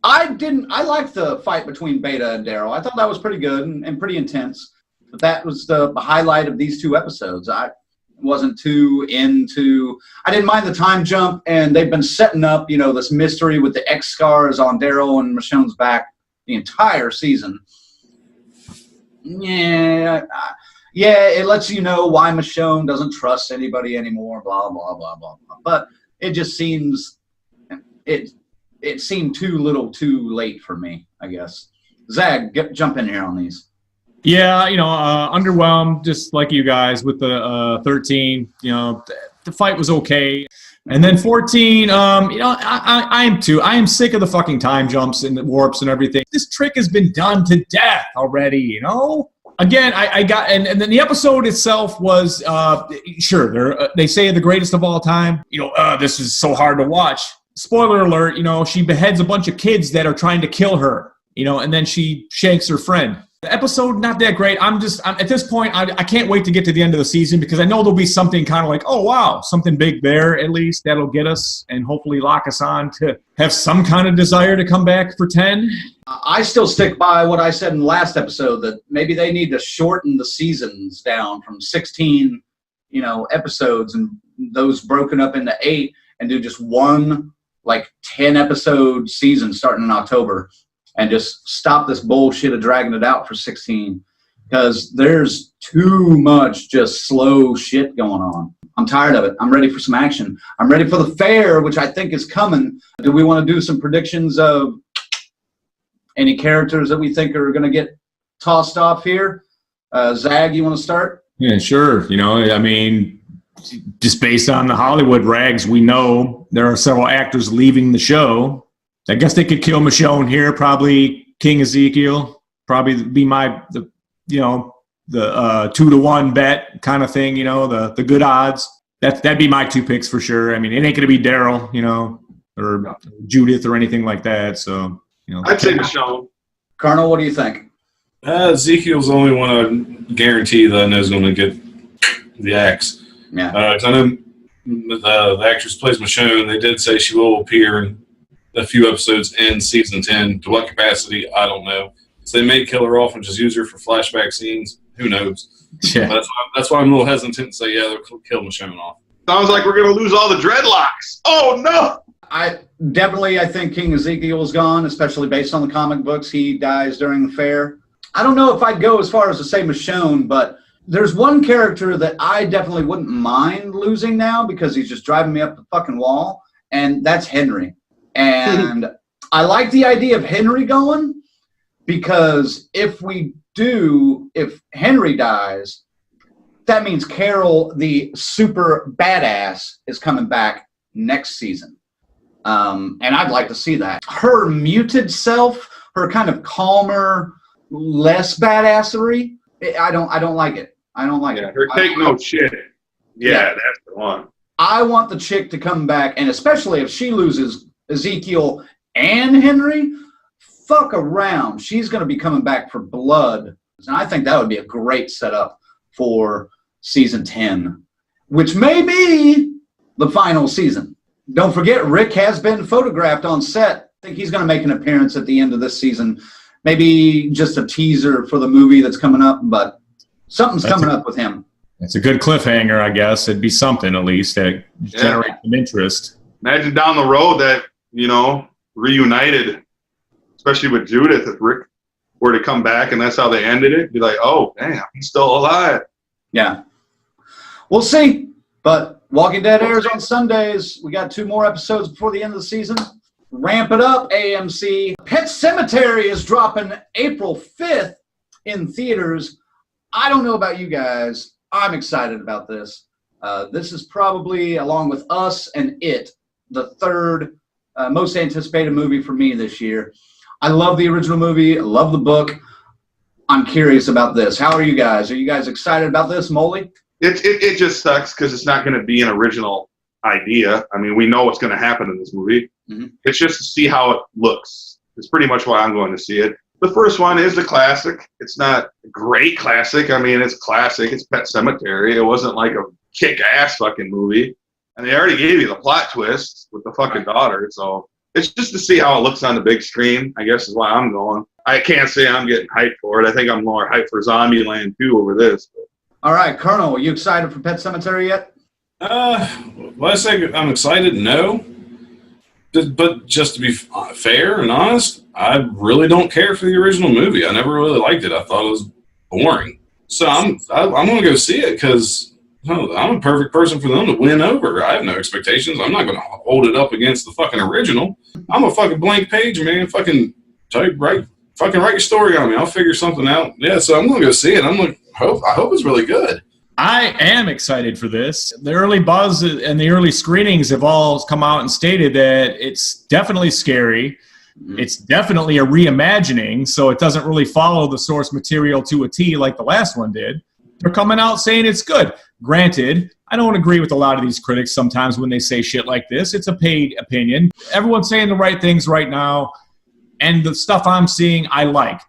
I liked the fight between Beta and Daryl. I thought that was pretty good and pretty intense. But that was the highlight of these 2 episodes. I wasn't too into. I didn't mind the time jump, and they've been setting up, you know, this mystery with the X scars on Daryl and Michonne's back the entire season. Yeah, it lets you know why Michonne doesn't trust anybody anymore. Blah blah blah blah blah. But it just seems it seemed too little, too late for me, I guess. Zag, jump in here on these. Yeah, you know, underwhelmed, just like you guys with the 13. You know, the fight was okay. And then 14, you know, I am too. I am sick of the fucking time jumps and the warps and everything. This trick has been done to death already, you know? Again, I got, and then the episode itself was, sure, they say the greatest of all time. You know, this is so hard to watch. Spoiler alert, you know, she beheads a bunch of kids that are trying to kill her, you know, and then she shanks her friend. The episode, not that great. I'm at this point, I can't wait to get to the end of the season because I know there'll be something kind of like, oh, wow, something big there at least that'll get us and hopefully lock us on to have some kind of desire to come back for 10. I still stick by what I said in the last episode that maybe they need to shorten the seasons down from 16, you know, episodes and those broken up into 8 and do just one, like 10 episode season starting in October. And just stop this bullshit of dragging it out for 16 because there's too much just slow shit going on. I'm tired of it. I'm ready for some action. I'm ready for the fair, which I think is coming. Do we want to do some predictions of any characters that we think are going to get tossed off here? Zag, you want to start? Yeah, sure. You know, I mean, just based on the Hollywood rags, we know there are several actors leaving the show. I guess they could kill Michonne here, probably King Ezekiel, probably be the 2-to-1 bet kind of thing, you know, the good odds. That'd be my 2 picks for sure. I mean, it ain't going to be Daryl, you know, or Judith or anything like that. So, you know, I'd say Michonne. Colonel, what do you think? Ezekiel's the only one I guarantee that I know is going to get the axe. Yeah. 'Cause I know the actress plays Michonne. They did say she will appear in a few episodes in season 10. To what capacity, I don't know. So they may kill her off and just use her for flashback scenes. Who knows? Yeah. That's why I'm a little hesitant to say, yeah, they'll kill Michonne off. Sounds like we're going to lose all the dreadlocks. Oh, no. I think King Ezekiel is gone, especially based on the comic books. He dies during the fair. I don't know if I'd go as far as to say Michonne, but there's one character that I definitely wouldn't mind losing now because he's just driving me up the fucking wall, and that's Henry. And I like the idea of Henry going because if Henry dies, that means Carol, the super badass, is coming back next season. And I'd like to see that. Her muted self, her kind of calmer, less badassery, I don't like it. I don't like it. Her take no shit. Yeah, that's the one. I want the chick to come back, and especially if she loses Ezekiel and Henry, fuck around. She's going to be coming back for blood. And I think that would be a great setup for season 10, which may be the final season. Don't forget, Rick has been photographed on set. I think he's going to make an appearance at the end of this season. Maybe just a teaser for the movie that's coming up, but something's coming up with him. It's a good cliffhanger, I guess. It'd be something at least that generates some interest. Imagine down the road that, you know, reunited, especially with Judith, if Rick were to come back and that's how they ended it. Be like, oh, damn, he's still alive. Yeah. We'll see. But Walking Dead airs on Sundays. We got 2 more episodes before the end of the season. Ramp it up, AMC. Pet Sematary is dropping April 5th in theaters. I don't know about you guys. I'm excited about this. This is probably, along with Us and It, the 3rd most anticipated movie for me this year. I love the original movie. I love the book. I'm curious about this. How are you guys? Are you guys excited about this, Molly? It just sucks because it's not going to be an original idea. I mean, we know what's going to happen in this movie. Mm-hmm. It's just to see how it looks. It's pretty much why I'm going to see it. The first one is the classic. It's not a great classic. I mean, it's classic. It's Pet Sematary. It wasn't like a kick-ass fucking movie. And they already gave you the plot twist with the fucking daughter. So it's just to see how it looks on the big screen, I guess is why I'm going. I can't say I'm getting hyped for it. I think I'm more hyped for Zombieland 2 over this. But. All right, Colonel, are you excited for Pet Sematary yet? Well, I say I'm excited, no. But just to be fair and honest, I really don't care for the original movie. I never really liked it. I thought it was boring. So I'm going to go see it because I'm a perfect person for them to win over. I have no expectations. I'm not going to hold it up against the fucking original. I'm a fucking blank page, man. Fucking write your story on me. I'll figure something out. Yeah, so I'm going to go see it. I hope it's really good. I am excited for this. The early buzz and the early screenings have all come out and stated that it's definitely scary. It's definitely a reimagining, so it doesn't really follow the source material to a T like the last one did. They're coming out saying it's good. Granted, I don't agree with a lot of these critics sometimes when they say shit like this. It's a paid opinion. Everyone's saying the right things right now. And the stuff I'm seeing, I like.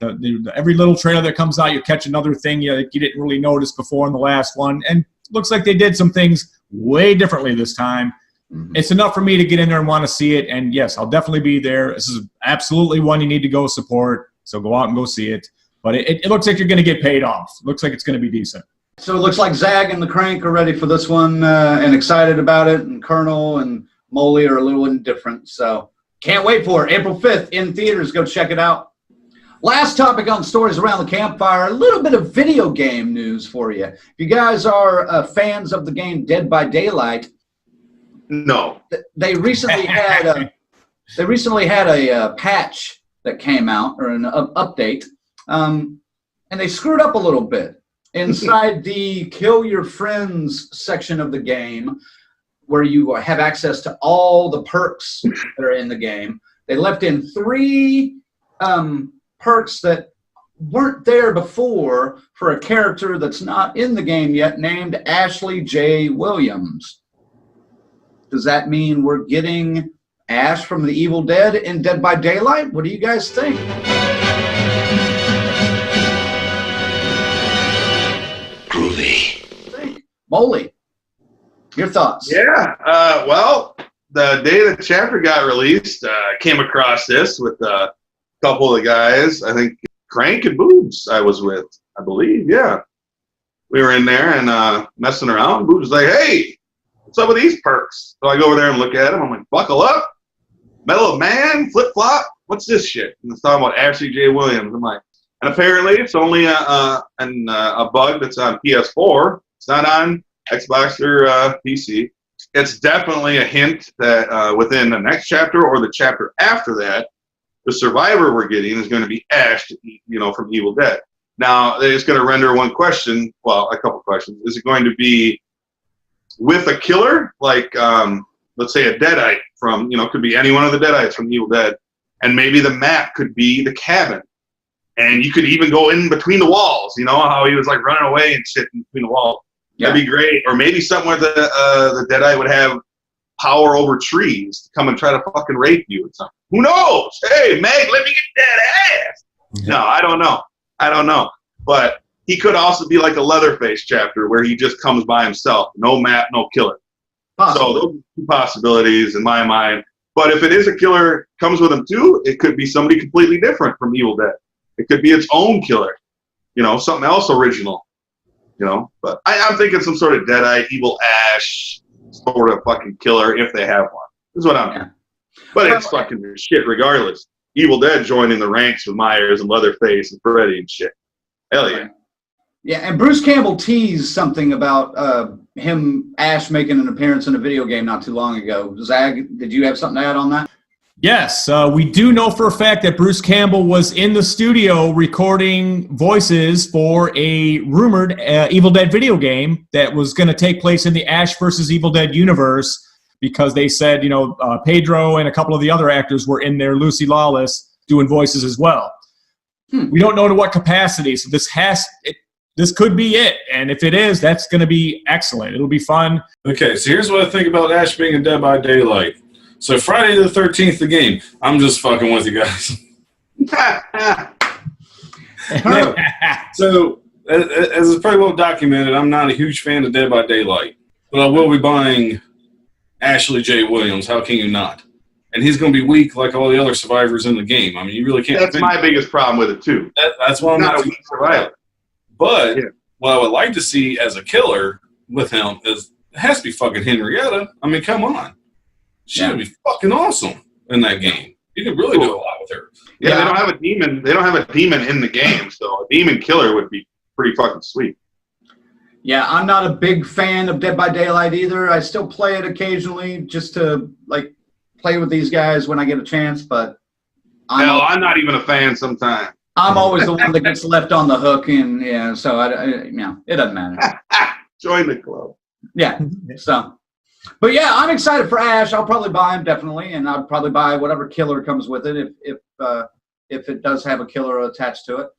Every little trailer that comes out, you catch another thing you didn't really notice before in the last one. And it looks like they did some things way differently this time. Mm-hmm. It's enough for me to get in there and want to see it. And yes, I'll definitely be there. This is absolutely one you need to go support. So go out and go see it. But it looks like you're going to get paid off. It looks like it's going to be decent. So it looks like Zag and the Crank are ready for this one and excited about it. And Colonel and Molly are a little indifferent. So can't wait for it. April 5th in theaters. Go check it out. Last topic on Stories Around the Campfire, a little bit of video game news for you. If you guys are fans of the game Dead by Daylight, no. They recently had a patch that came out, or an update, and they screwed up a little bit. Inside the Kill Your Friends section of the game, where you have access to all the perks that are in the game, they left in 3 perks that weren't there before for a character that's not in the game yet named Ashley J. Williams. Does that mean we're getting Ash from the Evil Dead in Dead by Daylight? What do you guys think? Groovy. Molly, your thoughts? Yeah, well, the day the chapter got released, I came across this with a couple of guys. I think Crank and Boobs I was with, I believe. Yeah. We were in there and messing around. Boobs was like, hey, what's up with these perks? So I go over there and look at them. I'm like, buckle up. Metal Man, flip-flop. What's this shit? And it's talking about Ashley J. Williams. I'm like, and apparently it's only a bug that's on PS4. It's not on Xbox or PC. It's definitely a hint that within the next chapter or the chapter after that, the survivor we're getting is going to be Ash, from Evil Dead. Now, it's going to render one question, well, a couple questions. Is it going to be with a killer, like, let's say a Deadite from, could be any one of the Deadites from Evil Dead, and maybe the map could be the cabin. And you could even go in between the walls, how he was like running away and shit in between the walls. Yeah. That'd be great. Or maybe something where the Deadite would have power over trees to come and try to fucking rape you or something. Who knows? Hey, Meg, let me get that ass. Mm-hmm. No, I don't know. But he could also be like a Leatherface chapter where he just comes by himself. No map, no killer. Possible. So those are two possibilities in my mind. But if it is a killer comes with him too, it could be somebody completely different from Evil Dead. It could be its own killer. Something else original. But I'm thinking some sort of Deadite, Evil Ash sort of fucking killer if they have one. This is what I'm thinking. But it's fucking shit regardless. Evil Dead joining the ranks with Myers and Leatherface and Freddy and shit. Hell yeah. Yeah, and Bruce Campbell teased something about Ash making an appearance in a video game not too long ago. Zag, did you have something to add on that? Yes, we do know for a fact that Bruce Campbell was in the studio recording voices for a rumored Evil Dead video game that was going to take place in the Ash versus Evil Dead universe because they said, Pedro and a couple of the other actors were in there, Lucy Lawless, doing voices as well. We don't know to what capacity, so this could be it. And if it is, that's going to be excellent. It'll be fun. Okay, so here's what I think about Ash being in Dead by Daylight. So Friday the 13th, the game. I'm just fucking with you guys. No. So, as is pretty well documented, I'm not a huge fan of Dead by Daylight. But I will be buying Ashley J. Williams. How can you not? And he's going to be weak like all the other survivors in the game. I mean, you really can't. That's my biggest problem with it, too. That's why I'm not a weak survivor. But what I would like to see as a killer with him is it has to be fucking Henrietta. I mean, come on. She would be fucking awesome in that game. You could really do a lot with her. Yeah, they don't have a demon. They don't have a demon in the game, so a demon killer would be pretty fucking sweet. Yeah, I'm not a big fan of Dead by Daylight either. I still play it occasionally just to play with these guys when I get a chance, but I'm not even a fan sometimes. I'm always the one that gets left on the hook, and so it doesn't matter. Join the club. Yeah, so. But yeah, I'm excited for Ash. I'll probably buy him definitely, and I'll probably buy whatever killer comes with it if it does have a killer attached to it.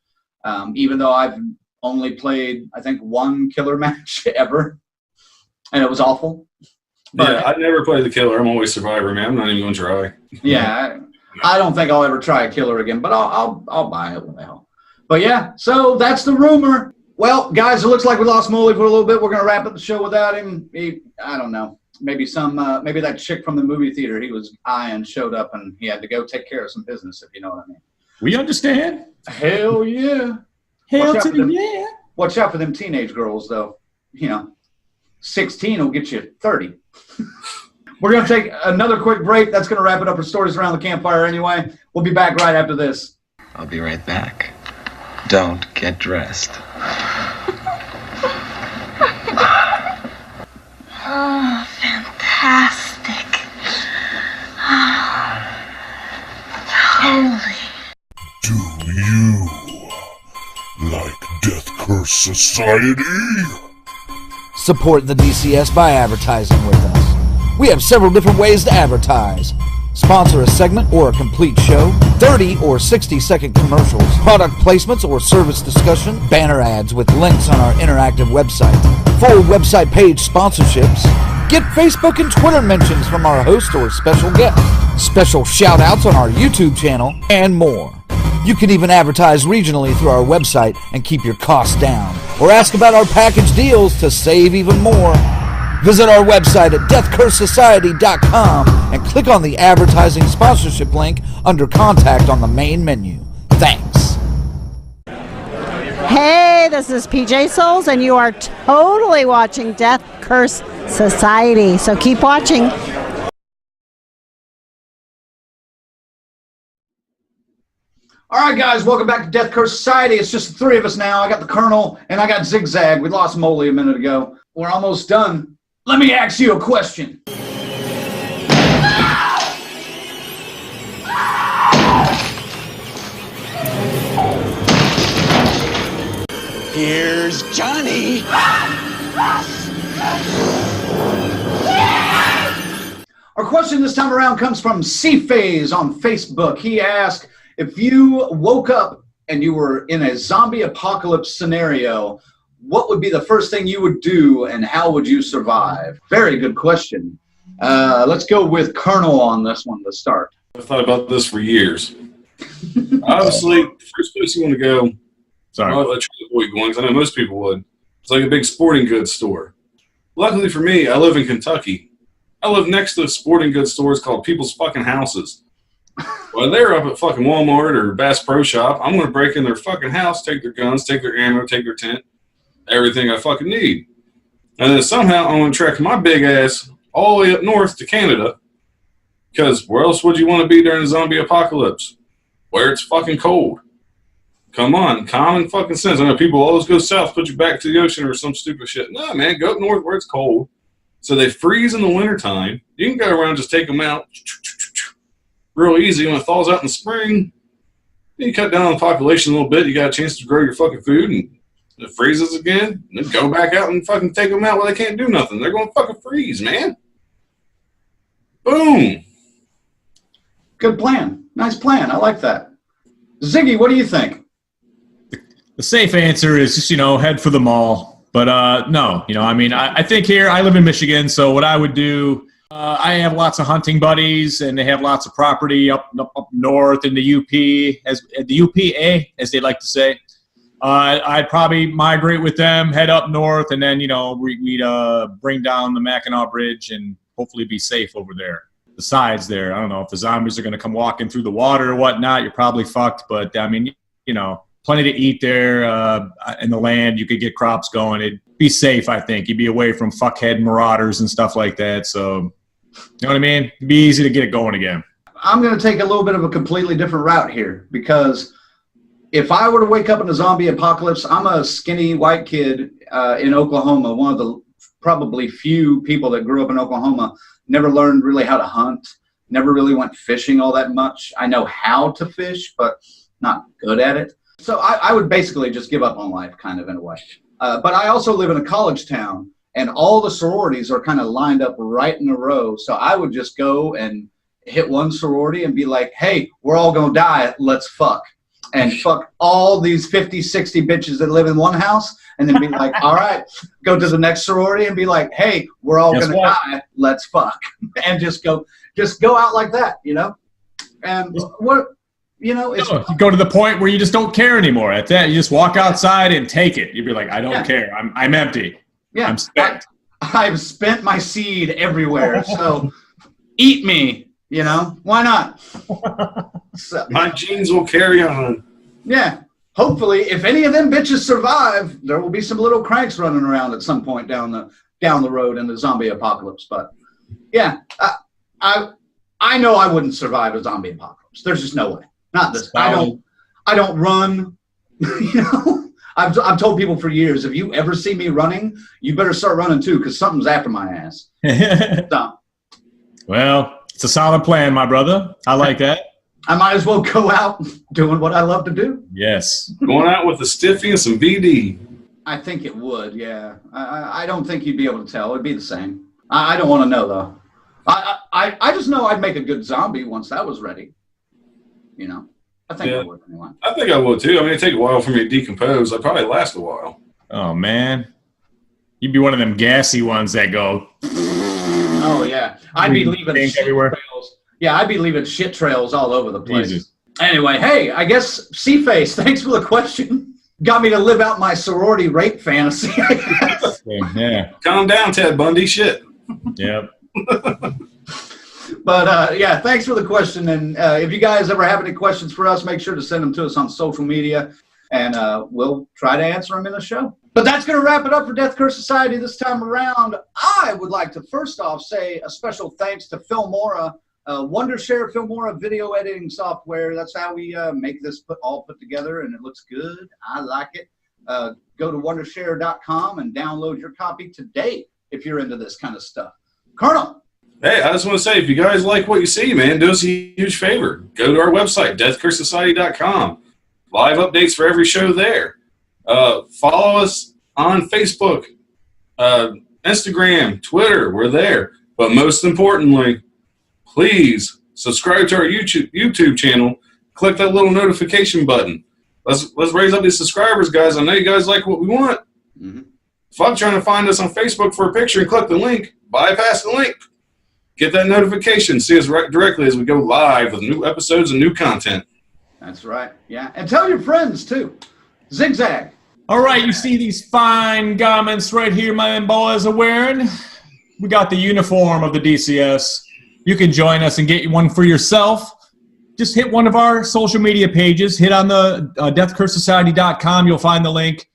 Even though I've only played, I think, one killer match ever, and it was awful. But, I never played the killer. I'm always Survivor, man. I'm not even going to try. Yeah, I don't think I'll ever try a killer again, but I'll buy it. What the hell? But yeah, so that's the rumor. Well, guys, it looks like we lost Molly for a little bit. We're going to wrap up the show without him. I don't know. Maybe maybe that chick from the movie theater he was eyeing showed up and he had to go take care of some business, if you know what I mean. We understand. Hell yeah. Hell to the yeah. Watch out for them teenage girls, though. 16 will get you 30. We're going to take another quick break. That's going to wrap it up for Stories Around the Campfire anyway. We'll be back right after this. I'll be right back. Don't get dressed. Oh, fantastic. Holy. Do you like Death Curse Society? Support the DCS by advertising with us. We have several different ways to advertise. Sponsor a segment or a complete show, 30 or 60-second commercials, product placements or service discussion, banner ads with links on our interactive website, full website page sponsorships, get Facebook and Twitter mentions from our host or special guest, special shout-outs on our YouTube channel, and more. You can even advertise regionally through our website and keep your costs down, or ask about our package deals to save even more. Visit our website at deathcursesociety.com and click on the advertising sponsorship link under contact on the main menu. Thanks. Hey, this is PJ Souls, and you are totally watching Death Curse Society. So keep watching. All right, guys, welcome back to Death Curse Society. It's just the three of us now. I got the Colonel, and I got Zigzag. We lost Moley a minute ago. We're almost done. Let me ask you a question. Here's Johnny. Our question this time around comes from C-Phase on Facebook. He asked, if you woke up and you were in a zombie apocalypse scenario, what would be the first thing you would do and how would you survive? Very good question. Let's go with Colonel on this one to start. I've thought about this for years. Obviously, first place you want to go, sorry, I'll try to avoid going because I know most people would. It's like a big sporting goods store. Luckily for me, I live in Kentucky. I live next to a sporting goods stores called People's Fucking Houses. While they're up at fucking Walmart or Bass Pro Shop, I'm going to break in their fucking house, take their guns, take their ammo, take their tent, everything I fucking need. And then somehow I'm going to trek my big ass all the way up north to Canada, because where else would you want to be during a zombie apocalypse? Where it's fucking cold. Come on, common fucking sense. I know people always go south, put you back to the ocean or some stupid shit. No, man, go up north where it's cold. So they freeze in the wintertime. You can go around and just take them out real easy. When it thaws out in the spring, you cut down on the population a little bit. You got a chance to grow your fucking food, and it freezes again. Then go back out and fucking take them out where they can't do nothing. They're going to fucking freeze, man. Boom. Good plan. Nice plan. I like that. Ziggy, what do you think? The safe answer is just, head for the mall. But no, I think here, I live in Michigan, so what I would do, I have lots of hunting buddies, and they have lots of property up north in the UP, the UPA, as they like to say. I'd probably migrate with them, head up north, and then, we'd bring down the Mackinac Bridge and hopefully be safe over there. The sides there, I don't know if the zombies are going to come walking through the water or whatnot. You're probably fucked, but plenty to eat there in the land. You could get crops going. It'd be safe, I think. You'd be away from fuckhead marauders and stuff like that. So, you know what I mean? It'd be easy to get it going again. I'm going to take a little bit of a completely different route here, because if I were to wake up in a zombie apocalypse, I'm a skinny white kid in Oklahoma, one of the probably few people that grew up in Oklahoma, never learned really how to hunt, never really went fishing all that much. I know how to fish, but not good at it. So I would basically just give up on life, kind of, in a way. But I also live in a college town, and all the sororities are kind of lined up right in a row. So I would just go and hit one sorority and be like, hey, we're all going to die. Let's fuck. And fuck all these 50, 60 bitches that live in one house, and then be like, all right, go to the next sorority and be like, hey, we're all going to die. Let's fuck. And just go out like that, And what... it's you go to the point where you just don't care anymore. At that, you just walk outside and take it. You'd be like, I don't care. I'm empty. Yeah, I'm spent. I've spent my seed everywhere. So eat me. Why not? So, my genes will carry on. Yeah. Hopefully, if any of them bitches survive, there will be some little cranks running around at some point down the road in the zombie apocalypse. But yeah, I know I wouldn't survive a zombie apocalypse. There's just no way. Not this. I don't run. I've told people for years, if you ever see me running, you better start running too, because something's after my ass. So. Well, it's a solid plan, my brother. I like that. I might as well go out doing what I love to do. Yes. Going out with a stiffy and some VD. I think it would, yeah. I don't think you'd be able to tell. It'd be the same. I don't want to know, though. I just know I'd make a good zombie once that was ready. You know, I think I would anyway. I think I would too. I mean, it'd take a while for me to decompose. I'd probably last a while. Oh man, you'd be one of them gassy ones that go. Oh yeah, I'd be leaving shit everywhere. Trails. Yeah, I'd be leaving shit trails all over the place. Jesus. Anyway, hey, I guess C-Face, thanks for the question. Got me to live out my sorority rape fantasy. Yeah. Calm down, Ted Bundy. Shit. Yep. But yeah, thanks for the question. And if you guys ever have any questions for us, make sure to send them to us on social media, and we'll try to answer them in the show. But that's going to wrap it up for Death Curse Society this time around. I would like to first off say a special thanks to Filmora, Wondershare Filmora video editing software. That's how we make this all put together, and it looks good. I like it. Go to Wondershare.com and download your copy today if you're into this kind of stuff. Colonel. Hey, I just want to say, if you guys like what you see, man, do us a huge favor. Go to our website, deathcursesociety.com. Live updates for every show there. Follow us on Facebook, Instagram, Twitter. We're there. But most importantly, please subscribe to our YouTube channel. Click that little notification button. Let's raise up these subscribers, guys. I know you guys like what we want. Mm-hmm. Fuck trying to find us on Facebook for a picture and click the link. Bypass the link. Get that notification. See us directly as we go live with new episodes and new content. That's right. Yeah. And tell your friends, too. Zigzag. All right. You see these fine garments right here my boys are wearing? We got the uniform of the DCS. You can join us and get one for yourself. Just hit one of our social media pages. Hit on the deathcursesociety.com. You'll find the link.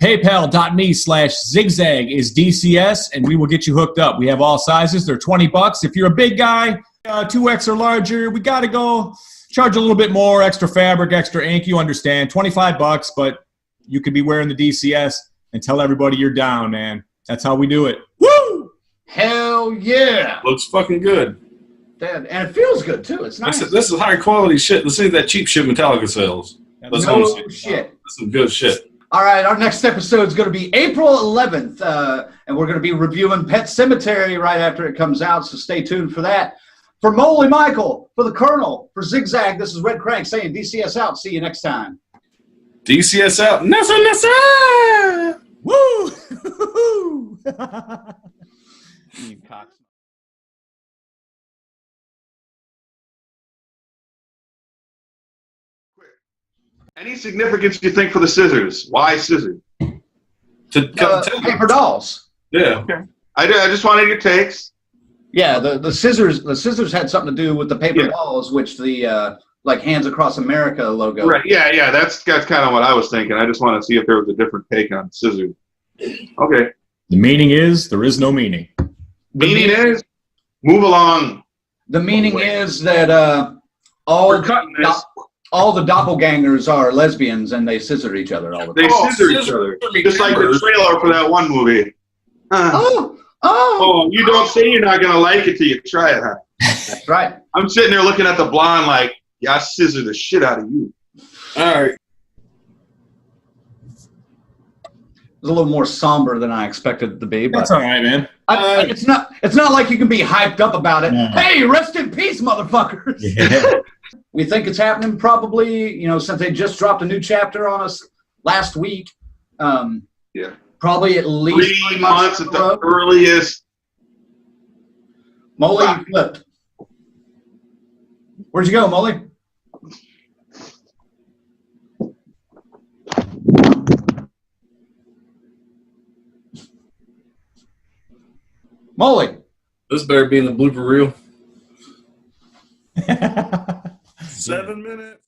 PayPal.me/zigzag is DCS, and we will get you hooked up. We have all sizes. They're $20. If you're a big guy, 2X or larger, we got to go charge a little bit more, extra fabric, extra ink. You understand. $25, but you could be wearing the DCS and tell everybody you're down, man. That's how we do it. Woo! Hell yeah. Looks fucking good. And it feels good, too. It's nice. This is high quality shit. This ain't that cheap shit Metallica sells. That's no shit. This is good shit. All right, our next episode is going to be April 11th, and we're going to be reviewing Pet Sematary right after it comes out, so stay tuned for that. For Moley Michael, for the Colonel, for Zigzag, this is Red Crank saying DCS out. See you next time. DCS out. Nessa, Nessa! Woo! You cocks. Any significance you think for the scissors? Why scissors? To paper dolls. Yeah. Okay. I just wanted your takes. Yeah, the scissors had something to do with the paper dolls, which the like Hands Across America logo. Right. Yeah. That's kind of what I was thinking. I just want to see if there was a different take on scissors. Okay. The meaning is there is no meaning. The meaning is move along. The meaning is that all the doppelgangers are lesbians and they scissor each other all the time. They scissor each other. Just like the trailer for that one movie. Oh, you don't say you're not going to like it till you try it, huh? That's right. I'm sitting there looking at the blonde like, yeah, I scissor the shit out of you. All right. It was a little more somber than I expected it to be. But that's all right, man. It's not like you can be hyped up about it. No. Hey, rest in peace, motherfuckers. Yeah. We think it's happening probably, since they just dropped a new chapter on us last week. Probably at least 3 months at the earliest. Molly flipped. Where'd you go, Molly? Molly. This better be in the blooper reel. 7 minutes.